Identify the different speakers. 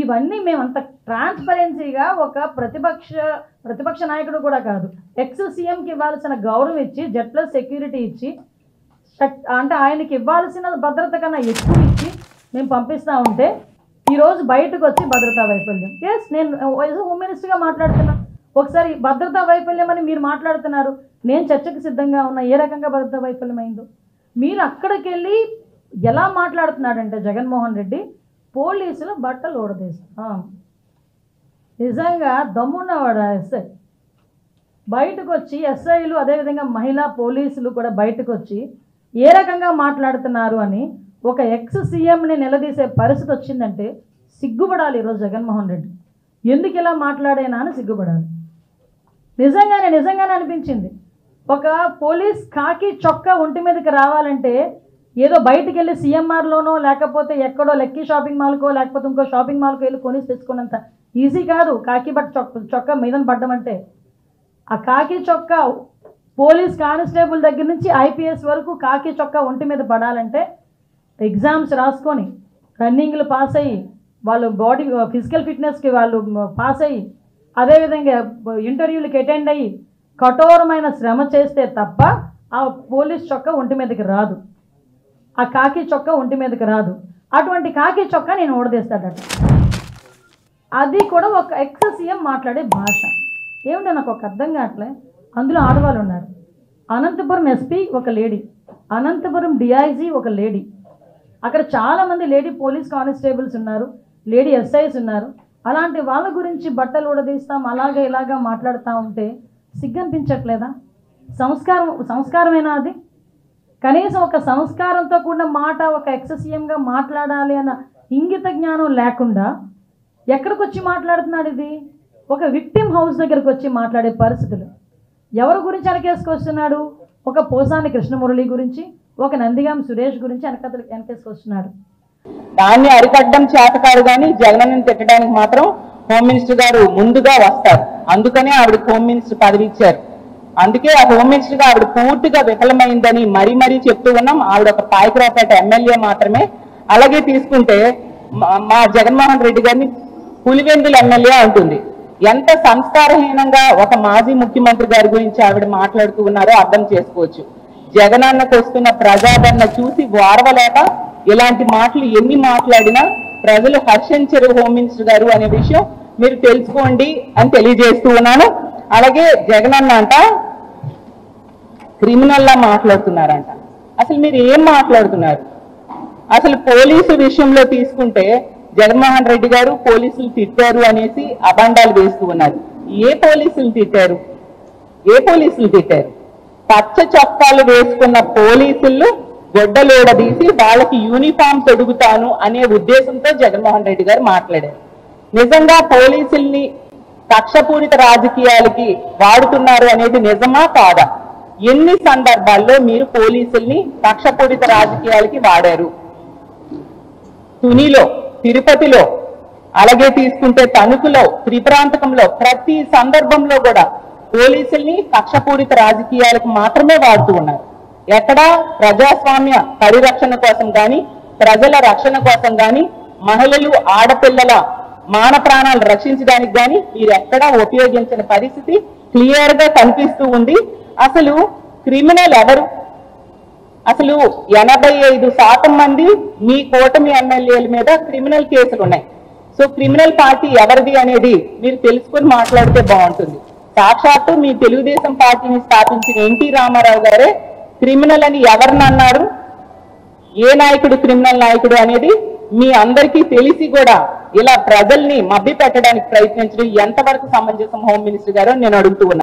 Speaker 1: ఇవన్నీ మేము అంత ట్రాన్స్పరెన్సీగా ఒక ప్రతిపక్ష నాయకుడు కూడా కాదు, ఎక్స్ సీఎంకి ఇవ్వాల్సిన గౌరవం ఇచ్చి Z+ సెక్యూరిటీ ఇచ్చి అంటే ఆయనకి ఇవ్వాల్సిన భద్రత కన్నా ఎక్కువ ఇచ్చి మేము పంపిస్తూ ఉంటే ఈరోజు బయటకు వచ్చి భద్రతా వైఫల్యం. ఎస్, నేను హోమ్ మినిస్టర్గా మాట్లాడుతున్నా. ఒకసారి భద్రతా వైఫల్యం అని మీరు మాట్లాడుతున్నారు, నేను చర్చకు సిద్ధంగా ఉన్నా. ఏ రకంగా భద్రతా వైఫల్యం అయిందో మీరు అక్కడికి వెళ్ళి ఎలా మాట్లాడుతున్నాడంటే జగన్మోహన్ రెడ్డి పోలీసులు బట్టలు ఊడదీస్తాం. నిజంగా దమ్మున్నవాడు ఎస్ఐ బయటకు వచ్చి, ఎస్ఐలు అదేవిధంగా మహిళా పోలీసులు కూడా బయటకు వచ్చి ఏ రకంగా మాట్లాడుతున్నారు అని ఒక ఎక్స్ సీఎంని నిలదీసే పరిస్థితి వచ్చిందంటే సిగ్గుపడాలి ఈరోజు జగన్మోహన్ రెడ్డి. ఎందుకు ఇలా మాట్లాడేనా అని సిగ్గుపడాలి. నిజంగానే అనిపించింది. ఒక పోలీస్ కాకి చొక్కా ఒంటి మీదకి రావాలంటే ఏదో బయటికి వెళ్ళి CMRలోనో లేకపోతే ఎక్కడో లక్కీ షాపింగ్ మాల్కో లేకపోతే ఇంకో షాపింగ్ మాల్కో వెళ్ళి కొని తెచ్చుకున్నంత ఈజీ కాదు కాకి చొక్కా మీదన పడ్డం అంటే. ఆ కాకి చొక్కా పోలీస్ కానిస్టేబుల్ దగ్గర నుంచి IPS వరకు కాకి చొక్కా ఒంటి మీద పడాలంటే ఎగ్జామ్స్ రాసుకొని రన్నింగ్లు పాస్ అయ్యి వాళ్ళు బాడీ ఫిజికల్ ఫిట్నెస్కి వాళ్ళు పాస్ అయ్యి అదేవిధంగా ఇంటర్వ్యూలకి అటెండ్ అయ్యి కఠోరమైన శ్రమ చేస్తే తప్ప ఆ పోలీస్ చొక్కా ఒంటి మీదకి రాదు, ఆ కాకి చొక్కా ఒంటి మీదకి రాదు. అటువంటి కాకి చొక్కా నేను ఓడదీస్తాడట. అది కూడా ఒక ఎక్స్ సీఎం మాట్లాడే భాష ఏమిటో నాకు ఒక అర్థం కావట్లే. అందులో ఆడవాళ్ళు ఉన్నారు. అనంతపురం SP ఒక లేడీ, అనంతపురం DIG ఒక లేడీ, అక్కడ చాలామంది లేడీ పోలీస్ కానిస్టేబుల్స్ ఉన్నారు, లేడీ SIs ఉన్నారు. అలాంటి వాళ్ళ గురించి బట్టలు ఊడదీస్తాం ఇలాగా మాట్లాడుతూ ఉంటే సిగ్గనిపించట్లేదా? సంస్కారమేనా అది? కనీసం ఒక సంస్కారంతో కూడిన మాట ఒక ఎక్స్ సీఎంగా మాట్లాడాలి అన్న ఇంగిత జ్ఞానం లేకుండా ఎక్కడికి వచ్చి మాట్లాడుతున్నాడు? ఇది ఒక విక్టిమ్ హౌస్ దగ్గరకు వచ్చి మాట్లాడే పరిస్థితులు. ఎవరి గురించి వెనకేసుకొస్తున్నాడు? ఒక పోసాని కృష్ణమురళి గురించి, ఒక నందిగాం సురేష్ గురించి వెనకేసుకొస్తున్నాడు.
Speaker 2: దాన్ని అరికట్టడం చేతకాదు కానీ జగనన్నని తిట్టడానికి మాత్రం హోమ్ మినిస్టర్ గారు ముందుగా వస్తారు. అందుకనే ఆవిడకి హోమ్ మినిస్టర్ పదవి ఇచ్చారు. అందుకే ఆ హోమ్ మినిస్టర్ గా ఆవిడ పూర్తిగా విఫలమైందని మరీ చెప్తూ ఉన్నాం. ఆవిడ ఒక పాయకరావుపేట ఎమ్మెల్యే మాత్రమే. అలాగే తీసుకుంటే మా జగన్మోహన్ రెడ్డి గారిని పులివెందుల ఎమ్మెల్యే అంటుంది. ఎంత సంస్కారహీనంగా ఒక మాజీ ముఖ్యమంత్రి గారి గురించి ఆవిడ మాట్లాడుతూ ఉన్నారో అర్థం చేసుకోవచ్చు. జగనన్నకు వస్తున్న ప్రజాదరణ చూసి వారవలేక ఇలాంటి మాటలు ఎన్ని మాట్లాడినా ప్రజలు హర్షించరు హోమ్ మినిస్టర్ గారు అనే విషయం మీరు తెలుసుకోండి అని తెలియజేస్తూ ఉన్నాను. అలాగే జగనన్న అంట క్రిమినల్లా మాట్లాడుతున్నారంట. అసలు మీరు ఏం మాట్లాడుతున్నారు? అసలు పోలీసు విషయంలో తీసుకుంటే జగన్మోహన్ రెడ్డి గారు పోలీసులు తిట్టారు అనేసి అబండాలు వేస్తూ ఉన్నారు. ఏ పోలీసులు తిట్టారు? పచ్చ చొక్కాలు వేసుకున్న పోలీసులు గొడ్డలోడదీసి వాళ్ళకి యూనిఫామ్ తొడుగుతాను అనే ఉద్దేశంతో జగన్మోహన్ రెడ్డి గారు మాట్లాడారు. నిజంగా పోలీసుల్ని కక్షపూరిత రాజకీయాలకి వాడుతున్నారు అనేది నిజమా కాదా? ఎన్ని సందర్భాల్లో మీరు పోలీసుల్ని కక్షపూరిత రాజకీయాలకి వాడారు? తునిలో, తిరుపతిలో, అలాగే తీసుకుంటే తణుకులో, త్రిపురాంతకంలో ప్రతి సందర్భంలో కూడా పోలీసుల్ని కక్షపూరిత రాజకీయాలకు మాత్రమే వాడుతూ ఉన్నారు. ఎక్కడా ప్రజాస్వామ్య పరిరక్షణ కోసం కానీ ప్రజల రక్షణ కోసం కానీ మహిళలు ఆడపిల్లల మాన ప్రాణాలు రక్షించడానికి కానీ మీరు ఎక్కడా ఉపయోగించిన పరిస్థితి క్లియర్ గా కనిపిస్తూ ఉంది. అసలు క్రిమినల్ ఎవరు? అసలు 85% మంది మీ కూటమి ఎమ్మెల్యేల మీద క్రిమినల్ కేసులు ఉన్నాయి. సో క్రిమినల్ పార్టీ ఎవరిది అనేది మీరు తెలుసుకొని మాట్లాడితే బాగుంటుంది. సాక్షాత్తు మీ తెలుగుదేశం పార్టీని స్థాపించిన ఎన్టీ రామారావు గారే క్రిమినల్ అని ఎవరిని అన్నారు? ఏ నాయకుడు క్రిమినల్ నాయకుడు అనేది మీ అందరికీ తెలిసి కూడా ఇలా ప్రజల్ని మభ్య పెట్టడానికి ప్రయత్నించడం ఎంతవరకు సమంజసం హోమ్ మినిస్టర్ గారు నేను అడుగుతూ ఉన్నాను.